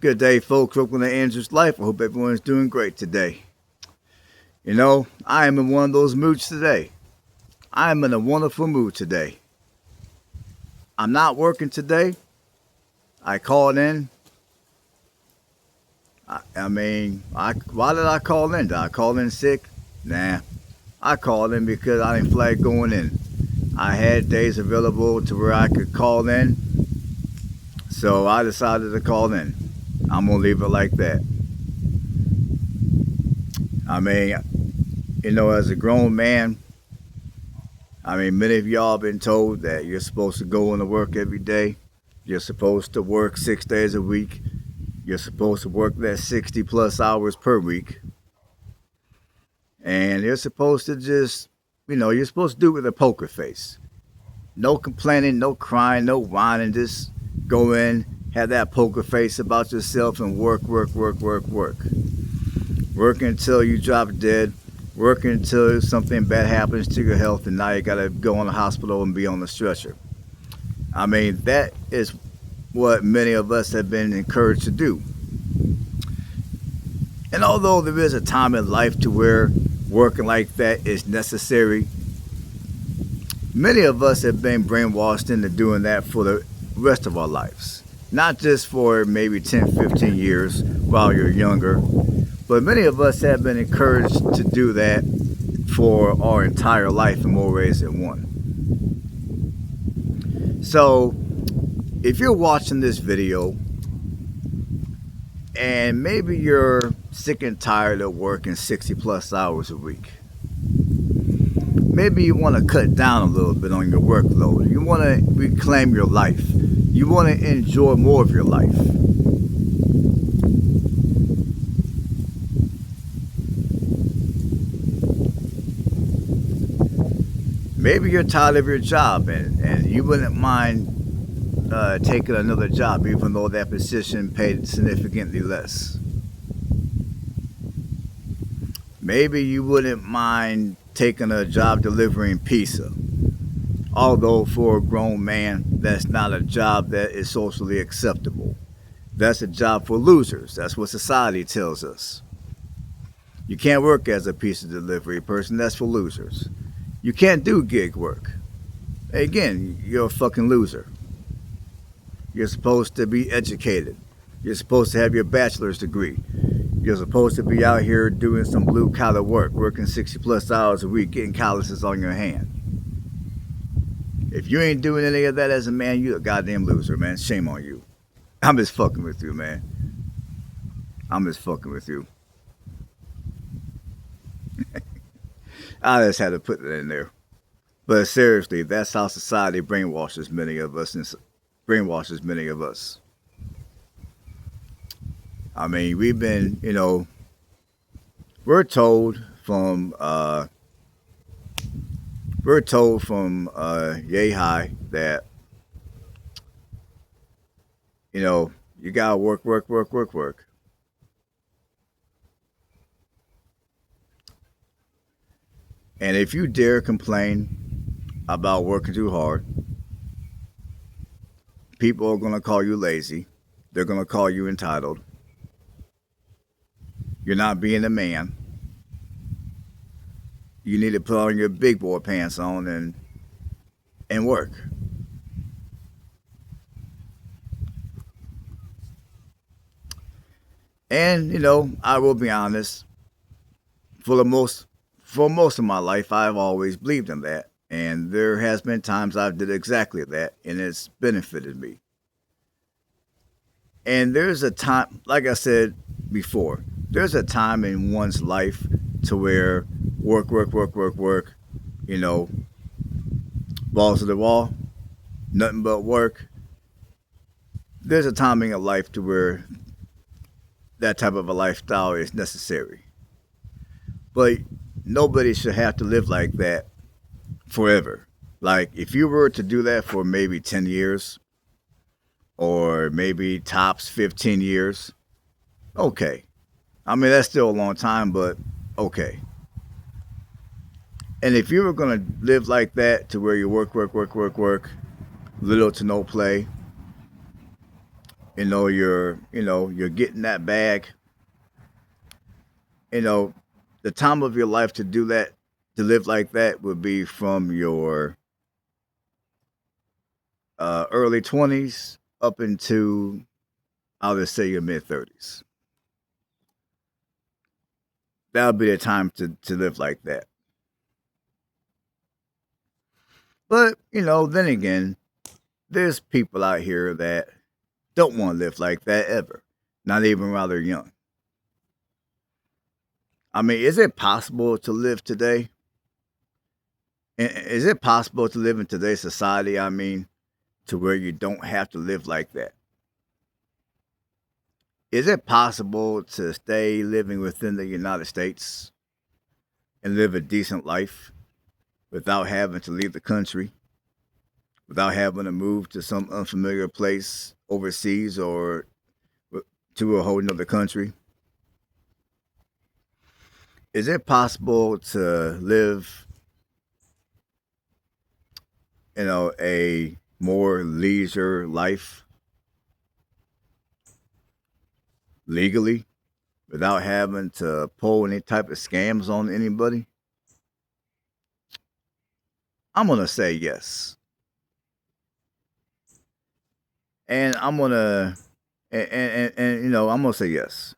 Good day, folks. Welcome to Andrew's Life. I hope everyone's doing great today. You know, I am in one of those moods today. I am in a wonderful mood today. I'm not working today. I called in. Why did I call in? Did I call in sick? Nah. I called in because I didn't feel like going in. I had days available to where I could call in. So I decided to call in. I'm going to leave it like that. As a grown man, many of y'all been told that you're supposed to go into work every day. You're supposed to work 6 days a week. You're supposed to work that 60 plus hours per week. And you're supposed to you're supposed to do it with a poker face. No complaining, no crying, no whining. Just go in, have that poker face about yourself and work. Work until you drop dead. Work until something bad happens to your health and now you got to go in the hospital and be on the stretcher. That is what many of us have been encouraged to do. And although there is a time in life to where working like that is necessary, many of us have been brainwashed into doing that for the rest of our lives. Not just for maybe 10, 15 years while you're younger, but many of us have been encouraged to do that for our entire life in more ways than one. So, if you're watching this video and maybe you're sick and tired of working 60 plus hours a week, maybe you want to cut down a little bit on your workload. You want to reclaim your life. You want to enjoy more of your life. Maybe you're tired of your job and you wouldn't mind taking another job even though that position paid significantly less. Maybe you wouldn't mind taking a job delivering pizza. Although for a grown man, that's not a job that is socially acceptable. That's a job for losers. That's what society tells us. You can't work as a pizza delivery person. That's for losers. You can't do gig work. Again, you're a fucking loser. You're supposed to be educated. You're supposed to have your bachelor's degree. You're supposed to be out here doing some blue collar work, working 60 plus hours a week, getting calluses on your hand. If you ain't doing any of that as a man, you're a goddamn loser, man. Shame on you. I'm just fucking with you, man. I'm just fucking with you. I just had to put it in there. But seriously, that's how society brainwashes many of us. We've been, we're told from yay high that, you gotta work. And if you dare complain about working too hard, people are going to call you lazy. They're going to call you entitled. You're not being a man. You need to put on your big boy pants on and work. And, I will be honest, for most of my life, I've always believed in that. And there has been times I've did exactly that, and it's benefited me. And there's a time, like I said before, there's a time in one's life to where work, balls to the wall, nothing but work. There's a time in your life to where that type of a lifestyle is necessary. But nobody should have to live like that forever. Like, if you were to do that for maybe 10 years or maybe tops 15 years, okay. That's still a long time, but okay. And if you were going to live like that to where you work, little to no play, You're getting that bag. You know, the time of your life to do that, to live like that, would be from your early 20s up into, I'll just say, your mid 30s. That would be the time to live like that. But, then again, there's people out here that don't want to live like that ever, not even while they're young. I mean, is it possible to live today? Is it possible to live in today's society? I mean, to where you don't have to live like that? Is it possible to stay living within the United States and live a decent life without having to leave the country, without having to move to some unfamiliar place overseas or to a whole nother country? Is it possible to live, a more leisure life legally without having to pull any type of scams on anybody? I'm gonna say yes, and I'm gonna and I'm gonna say yes.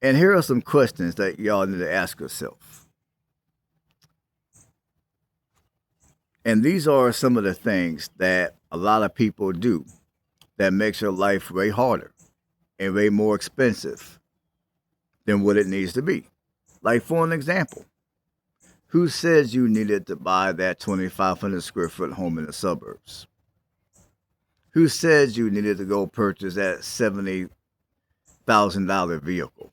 And here are some questions that y'all need to ask yourself. And these are some of the things that a lot of people do that makes your life way harder and way more expensive than what it needs to be. Like, for an example, who says you needed to buy that 2,500 square foot home in the suburbs? Who says you needed to go purchase that $70,000 vehicle?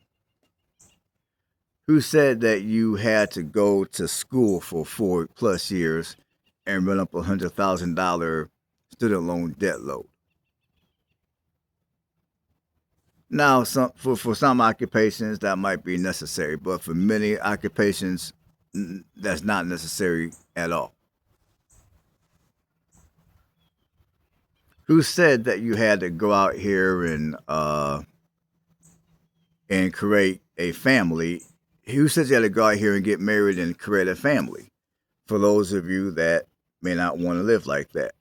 Who said that you had to go to school for 4+ years and run up $100,000 student loan debt load? Now, for some occupations that might be necessary, but for many occupations, that's not necessary at all. Who said that you had to go out here and create a family? Who says you had to go out here and get married and create a family? For those of you that may not want to live like that.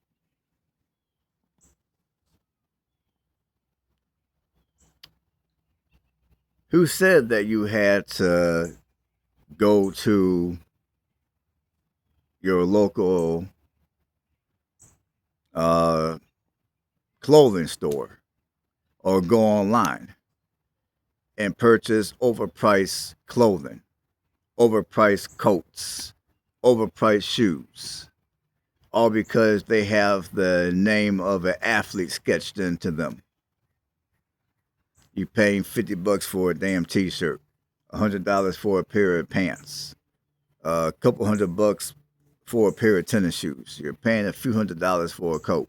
Who said that you had to go to your local clothing store or go online and purchase overpriced clothing, overpriced coats, overpriced shoes, all because they have the name of an athlete sketched into them? You paying $50 for a damn t-shirt, $100 for a pair of pants, a couple $100 for a pair of tennis shoes. You're paying a few $100s for a coat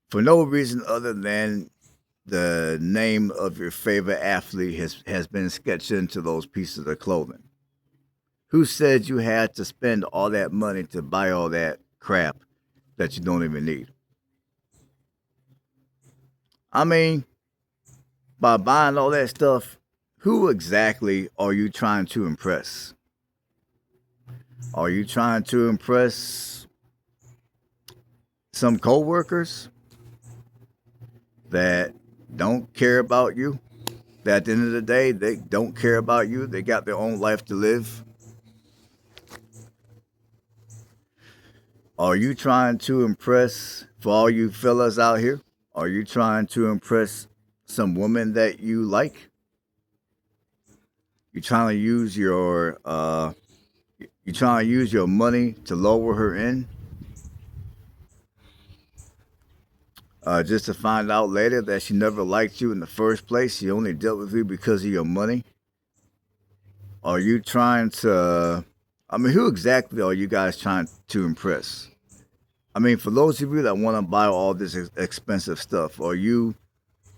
for no reason other than the name of your favorite athlete has been sketched into those pieces of clothing. Who said you had to spend all that money to buy all that crap that you don't even need? I mean, by buying all that stuff, who exactly are you trying to impress? Are you trying to impress some coworkers that don't care about you? That at the end of the day, they don't care about you. They got their own life to live. Are you trying to impress, for all you fellas out here, are you trying to impress some woman that you like? You trying to use your money to lower her in, just to find out later that she never liked you in the first place. She only dealt with you because of your money. Are you trying to? I mean, who exactly are you guys trying to impress? I mean, for those of you that want to buy all this expensive stuff, or you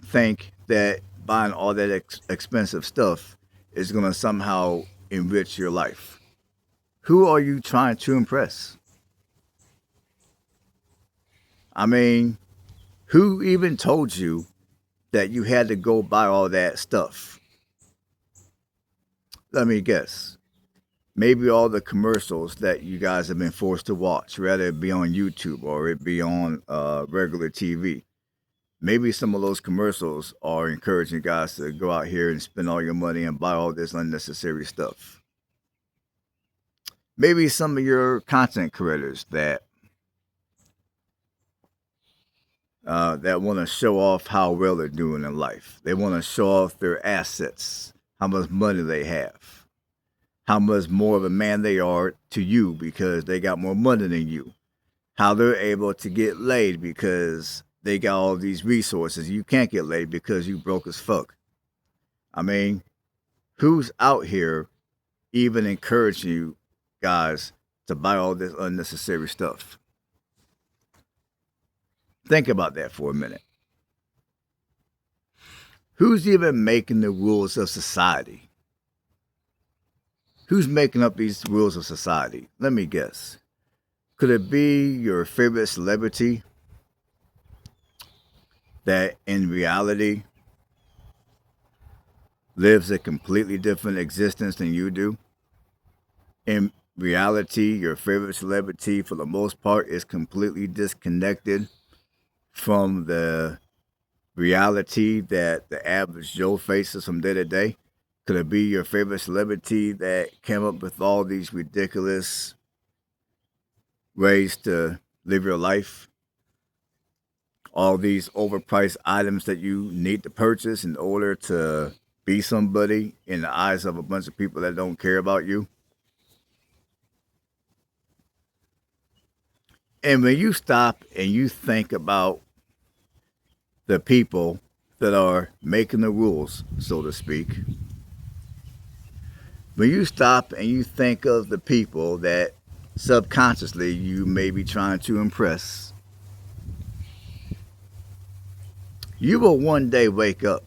think that buying all that expensive stuff is going to somehow enrich your life, who are you trying to impress? I mean, who even told you that you had to go buy all that stuff? Let me guess. Maybe all the commercials that you guys have been forced to watch, whether it be on YouTube or it be on regular TV. Maybe some of those commercials are encouraging guys to go out here and spend all your money and buy all this unnecessary stuff. Maybe some of your content creators that want to show off how well they're doing in life. They want to show off their assets, how much money they have, how much more of a man they are to you because they got more money than you, how they're able to get laid because they got all these resources. You can't get laid because you broke as fuck. I mean, who's out here even encouraging you guys to buy all this unnecessary stuff? Think about that for a minute. Who's even making the rules of society? Who's making up these rules of society? Let me guess. Could it be your favorite celebrity that in reality lives a completely different existence than you do? In reality, your favorite celebrity, for the most part, is completely disconnected from the reality that the average Joe faces from day to day? Could it be your favorite celebrity that came up with all these ridiculous ways to live your life? All these overpriced items that you need to purchase in order to be somebody in the eyes of a bunch of people that don't care about you? And when you stop and you think about the people that are making the rules, so to speak, when you stop and you think of the people that subconsciously you may be trying to impress, you will one day wake up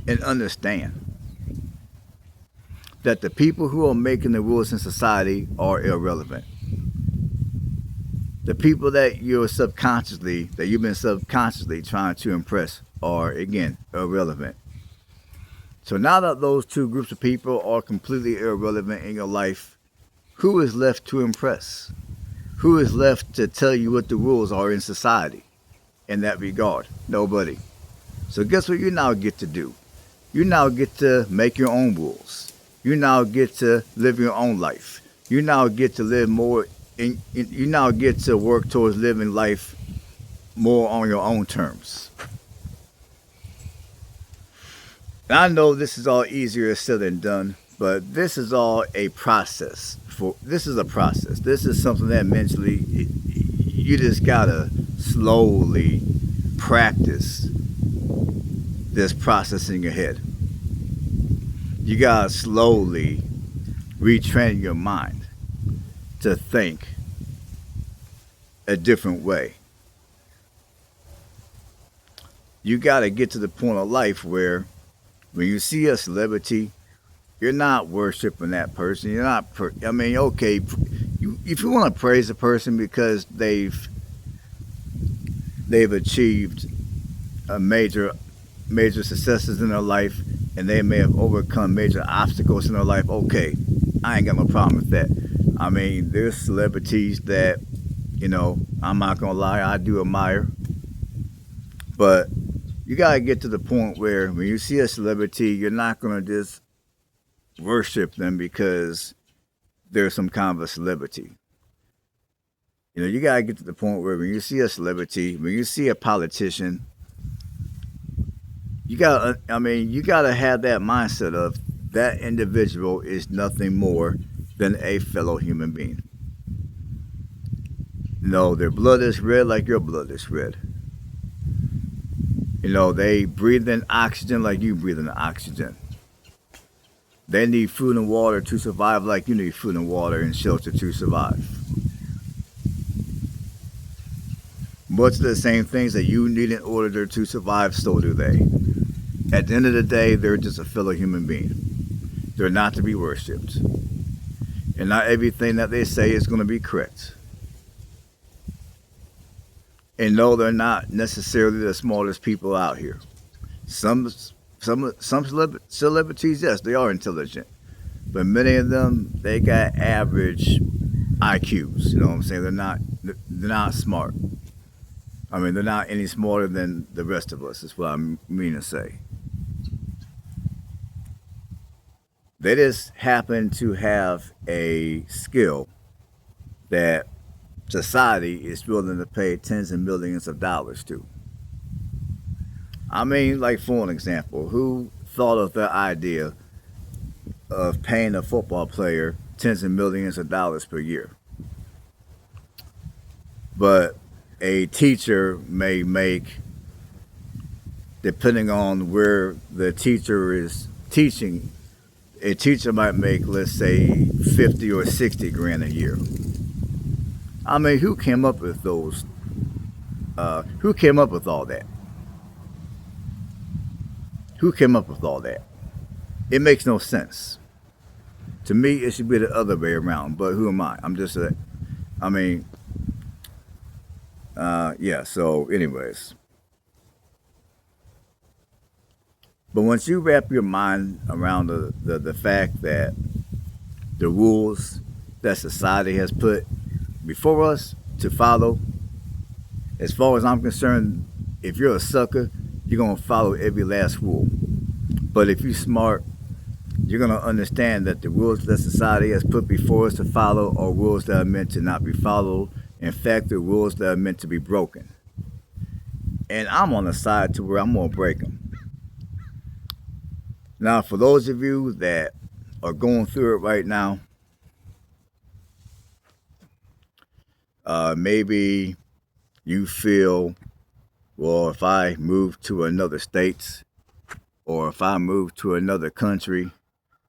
and understand that the people who are making the rules in society are irrelevant. The people that you've been subconsciously trying to impress are, again, irrelevant. So now that those two groups of people are completely irrelevant in your life, who is left to impress? Who is left to tell you what the rules are in society in that regard? Nobody. So guess what you now get to do? You now get to make your own rules. You now get to live your own life. You now get to live more you now get to work towards living life more on your own terms. And I know this is all easier said than done, but this is all a process. This is a process. This is something that mentally you just gotta slowly practice this process in your head. You gotta slowly retrain your mind to think a different way. You got to get to the point of life where when you see a celebrity, you're not worshiping that person. You're not, okay, if you want to praise a person because they've achieved a major successes in their life and they may have overcome major obstacles in their life, okay, I ain't got no problem with that. I mean, there's celebrities that, I'm not going to lie, I do admire. But you got to get to the point where when you see a celebrity, you're not going to just worship them because they're some kind of a celebrity. You got to get to the point where when you see a celebrity, when you see a politician, you got to have that mindset of that individual is nothing more than a fellow human being. Their blood is red like your blood is red. They breathe in oxygen like you breathe in oxygen. They need food and water to survive like you need food and water and shelter to survive. Much of the same things that you need in order to survive, so do they. At the end of the day, they're just a fellow human being. They're not to be worshipped. And not everything that they say is going to be correct. And no, they're not necessarily the smartest people out here. Some celebrities, yes, they are intelligent, but many of them they got average IQs. You know what I'm saying? They're not smart. I mean, they're not any smarter than the rest of us. Is what I mean to say. They just happen to have a skill that society is willing to pay tens of millions of dollars to. I mean, like for an example, who thought of the idea of paying a football player tens of millions of dollars per year? But a teacher may make, depending on where the teacher is teaching, a teacher might make, let's say, 50 or 60 grand a year. I mean, who came up with those? Who came up with all that? Who came up with all that? It makes no sense. To me, it should be the other way around. But who am I? I'm just a. I mean, yeah. So, anyways, but once you wrap your mind around the fact that the rules that society has put before us to follow, as far as I'm concerned, if you're a sucker, you're gonna follow every last rule. But if you're smart, you're gonna understand that the rules that society has put before us to follow are rules that are meant to not be followed. In fact, they're rules that are meant to be broken. And I'm on the side to where I'm gonna break them. Now, for those of you that are going through it right now, maybe you feel, well, if I move to another state or if I move to another country,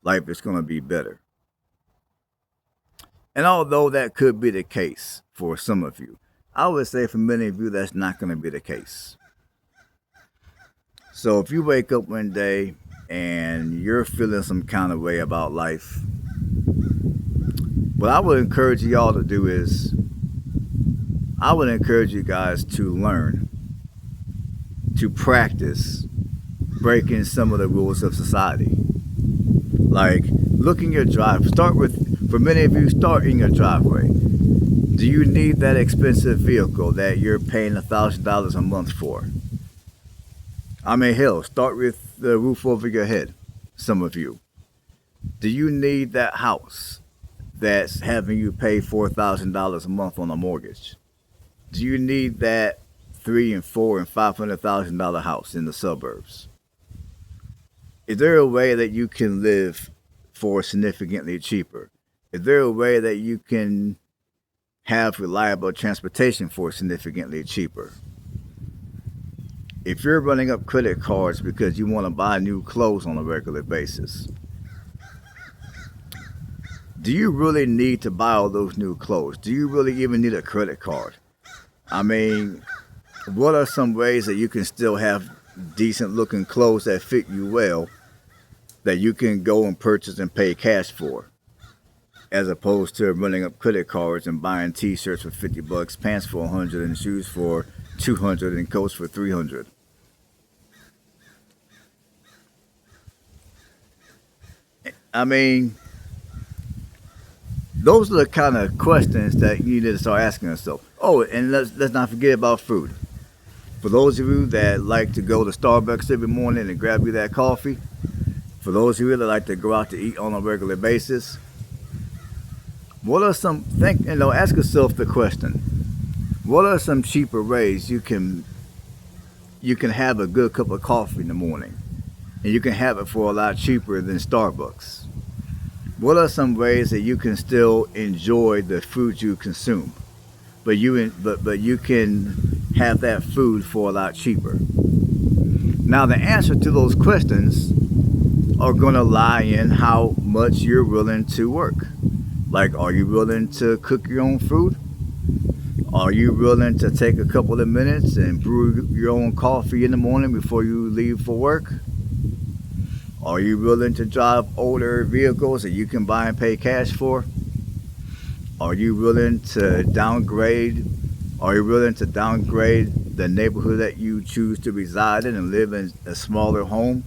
life is going to be better. And although that could be the case for some of you, I would say for many of you that's not going to be the case. So if you wake up one day and you're feeling some kind of way about life, what I would encourage y'all to do is I would encourage you guys to learn, to practice breaking some of the rules of society. Like, look in your drive. For many of you, start in your driveway. Do you need that expensive vehicle that you're paying $1,000 a month for? I mean, hell, start with the roof over your head, some of you. Do you need that house that's having you pay $4,000 a month on a mortgage? Do you need that $300,000 and $400,000 and $500,000 house in the suburbs? Is there a way that you can live for significantly cheaper? Is there a way that you can have reliable transportation for significantly cheaper? If you're running up credit cards because you want to buy new clothes on a regular basis, do you really need to buy all those new clothes? Do you really even need a credit card? I mean, what are some ways that you can still have decent looking clothes that fit you well that you can go and purchase and pay cash for, as opposed to running up credit cards and buying t-shirts for $50, pants for $100, and shoes for $200, and coats for $300? I mean, those are the kind of questions that you need to start asking yourself. Oh, and let's not forget about food. For those of you that like to go to Starbucks every morning and grab you that coffee, for those of you that like to go out to eat on a regular basis, what are ask yourself the question, what are some cheaper ways you can have a good cup of coffee in the morning, and you can have it for a lot cheaper than Starbucks? What are some ways that you can still enjoy the food you consume, but you can have that food for a lot cheaper? Now, the answer to those questions are going to lie in how much you're willing to work. Like, are you willing to cook your own food? Are you willing to take a couple of minutes and brew your own coffee in the morning before you leave for work? Are you willing to drive older vehicles that you can buy and pay cash for? Are you willing to downgrade Are you willing to downgrade the neighborhood that you choose to reside in and live in a smaller home?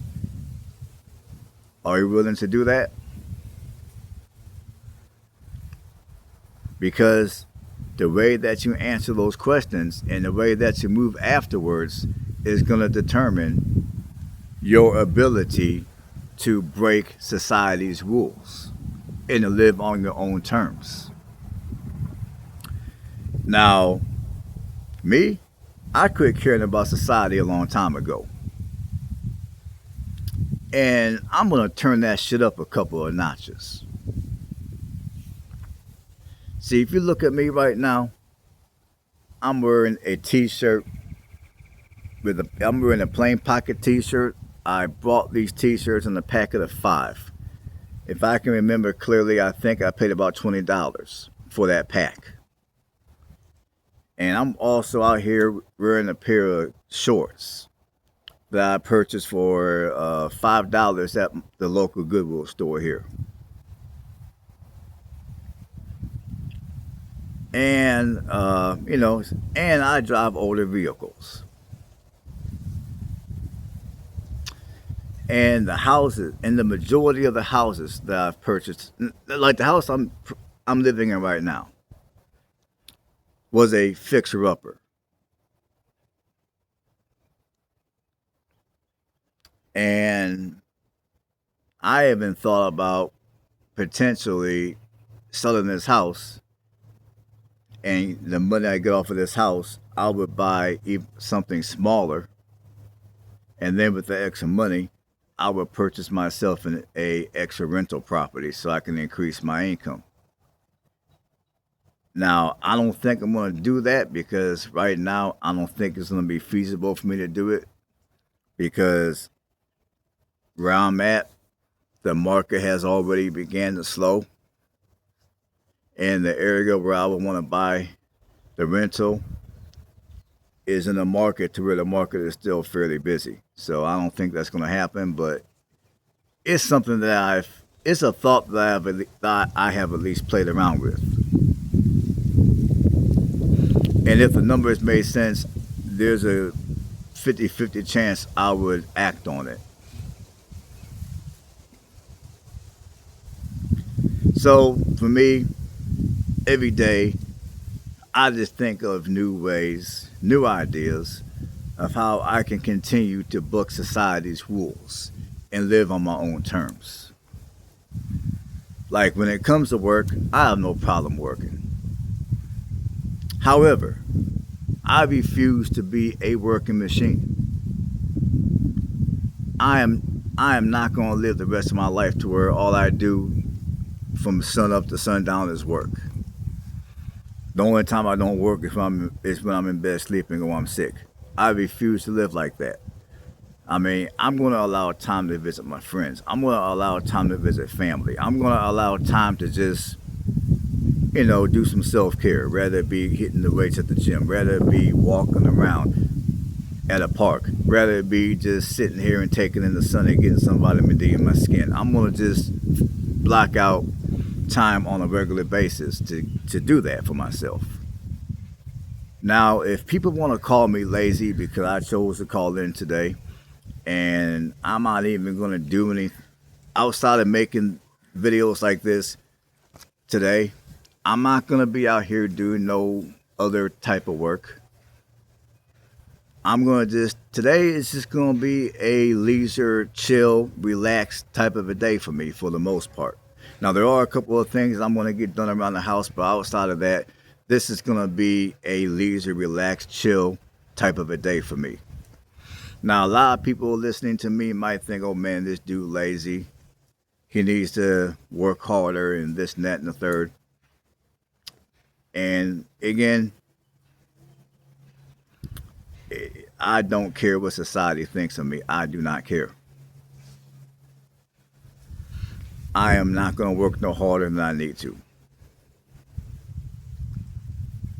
Are you willing to do that? Because the way that you answer those questions and the way that you move afterwards is going to determine your ability to break society's rules and to live on your own terms. Now, me, I quit caring about society a long time ago. And I'm going to turn that shit up a couple of notches. See, if you look at me right now, I'm wearing a t-shirt I'm wearing a plain pocket t-shirt. I bought these t-shirts in a packet of 5. If I can remember clearly, I think I paid about $20 for that pack. And I'm also out here wearing a pair of shorts that I purchased for $5 at the local Goodwill store here. And and I drive older vehicles. And the majority of the houses that I've purchased, like the house I'm living in right now, was a fixer-upper. And I even thought about potentially selling this house, and the money I get off of this house, I would buy something smaller, and then with the extra money, I would purchase myself a extra rental property so I can increase my income. Now, I don't think I'm going to do that because right now I don't think it's going to be feasible for me to do it because where I'm at, the market has already began to slow. And the area where I would want to buy the rental is in a market to where the market is still fairly busy. So I don't think that's going to happen, but it's something that it's a thought that I have at least played around with. And if the numbers made sense, there's a 50-50 chance I would act on it. So for me, every day, I just think of new ways, new ideas of how I can continue to buck society's rules and live on my own terms. Like when it comes to work, I have no problem working. However, I refuse to be a working machine. I am not going to live the rest of my life to where all I do from sun up to sundown is work. The only time I don't work is when I'm in bed sleeping or I'm sick. I refuse to live like that. I mean, I'm going to allow time to visit my friends. I'm going to allow time to visit family. I'm going to allow time to just, do some self-care. Rather it be hitting the weights at the gym. Rather it be walking around at a park. Rather it be just sitting here and taking in the sun and getting some vitamin D in my skin. I'm going to just block out time on a regular basis to do that for myself. Now, if people want to call me lazy because I chose to call in today, and I'm not even going to do anything outside of making videos like this today, I'm not going to be out here doing no other type of work. Today is just going to be a leisure, chill, relaxed type of a day for me for the most part. Now, there are a couple of things I'm going to get done around the house, but outside of that, this is going to be a leisure, relaxed, chill type of a day for me. Now, a lot of people listening to me might think, oh man, this dude lazy. He needs to work harder and this and that and the third. And again, I don't care what society thinks of me. I do not care. I am not going to work no harder than I need to.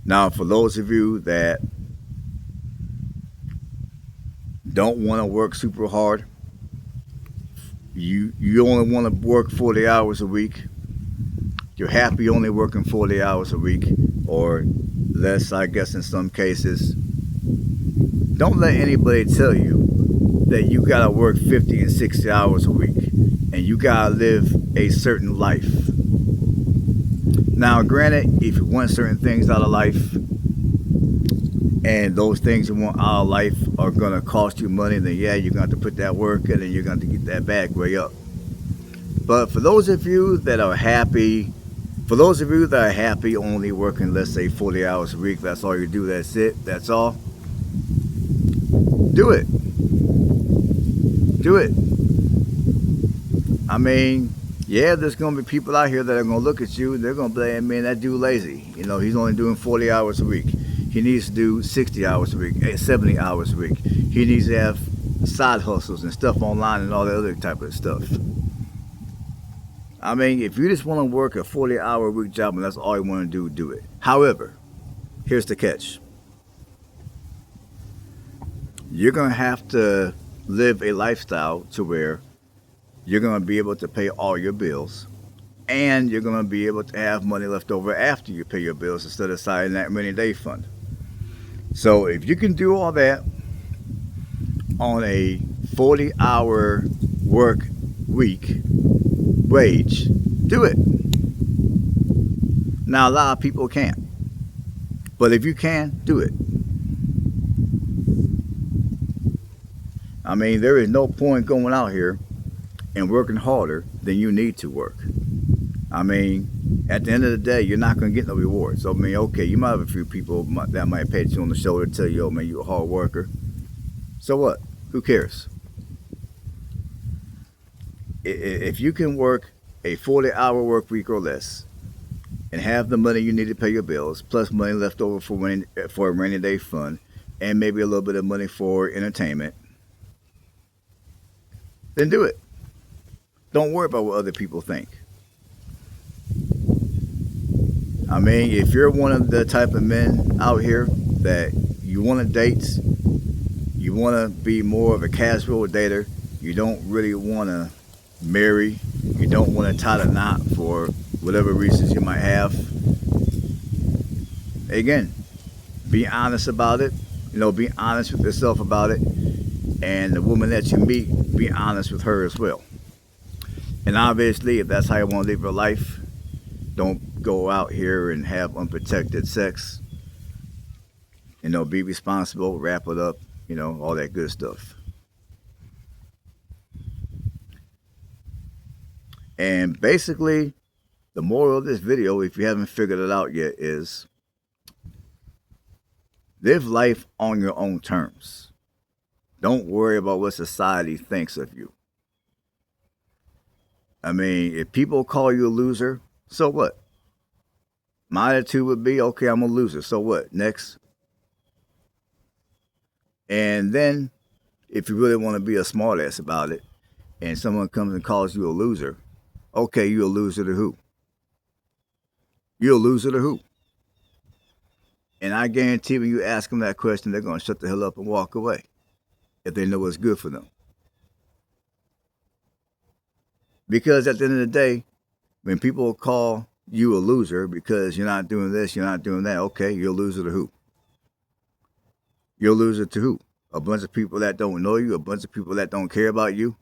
Now, for those of you that don't want to work super hard, you only want to work 40 hours a week, you're happy only working 40 hours a week, or less, I guess, in some cases. Don't let anybody tell you that you gotta work 50 and 60 hours a week and you gotta live a certain life. Now, granted, if you want certain things out of life and those things you want out of life are gonna cost you money, then yeah, you're gonna have to put that work in and you're gonna have to get that back way up. But for those of you that are happy, only working, let's say, 40 hours a week, that's all you do, that's it, that's all, do it. Do it. I mean, yeah, there's going to be people out here that are going to look at you and they're going to be, man, that dude lazy. You know, he's only doing 40 hours a week. He needs to do 60 hours a week, 70 hours a week. He needs to have side hustles and stuff online and all that other type of stuff. I mean, if you just want to work a 40-hour week job and that's all you want to do, do it. However, here's the catch. You're going to have to live a lifestyle to where you're going to be able to pay all your bills and you're going to be able to have money left over after you pay your bills instead of signing that rainy day fund. So if you can do all that on a 40-hour work week wage, do it. Now, a lot of people can't, but if you can, do it. I mean, there is no point going out here and working harder than you need to work. I mean, at the end of the day, you're not going to get no reward. So, I mean, okay, you might have a few people that might pat you on the shoulder and tell you, oh, man, you're a hard worker. So what? Who cares? If you can work a 40-hour work week or less and have the money you need to pay your bills, plus money left over for a rainy day fund, and maybe a little bit of money for entertainment, then do it. Don't worry about what other people think. I mean, if you're one of the type of men out here that you want to date, you want to be more of a casual dater, you don't really want to marry, you don't want to tie the knot for whatever reasons you might have, again, be honest about it. You know, be honest with yourself about it. And the woman that you meet, be honest with her as well. And obviously, if that's how you want to live your life, don't go out here and have unprotected sex. You know, be responsible, wrap it up, you know, all that good stuff. And basically, the moral of this video, if you haven't figured it out yet, is live life on your own terms. Don't worry about what society thinks of you. I mean, if people call you a loser, so what? My attitude would be, okay, I'm a loser, so what? Next. And then, if you really want to be a smartass about it, and someone comes and calls you a loser, okay, you're a loser to who? You're a loser to who? And I guarantee when you ask them that question, they're going to shut the hell up and walk away if they know what's good for them. Because at the end of the day, when people call you a loser because you're not doing this, you're not doing that, okay, you're a loser to who? You're a loser to who? A bunch of people that don't know you, a bunch of people that don't care about you?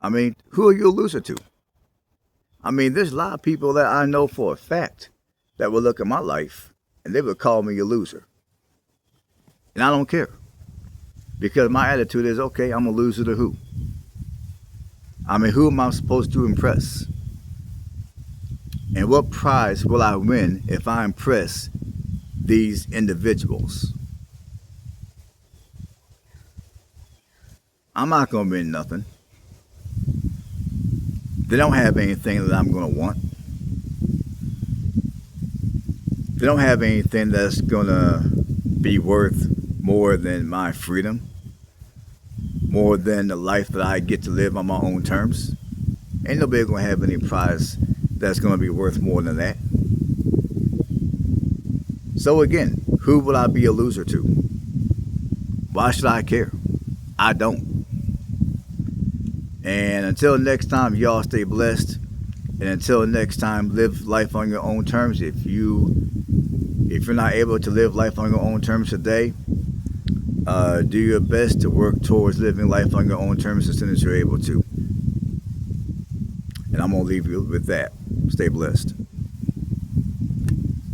I mean, who are you a loser to? I mean, there's a lot of people that I know for a fact that will look at my life and they would call me a loser. And I don't care. Because my attitude is, okay, I'm a loser to who? I mean, who am I supposed to impress? And what prize will I win if I impress these individuals? I'm not going to win nothing. They don't have anything that I'm going to want. They don't have anything that's going to be worth more than my freedom, more than the life that I get to live on my own terms. Ain't nobody going to have any prize that's going to be worth more than that. So again, who would I be a loser to? Why should I care? I don't. And until next time, y'all stay blessed. And until next time, live life on your own terms. If you If you're not able to live life on your own terms today, do your best to work towards living life on your own terms as soon as you're able to. And I'm going to leave you with that. Stay blessed.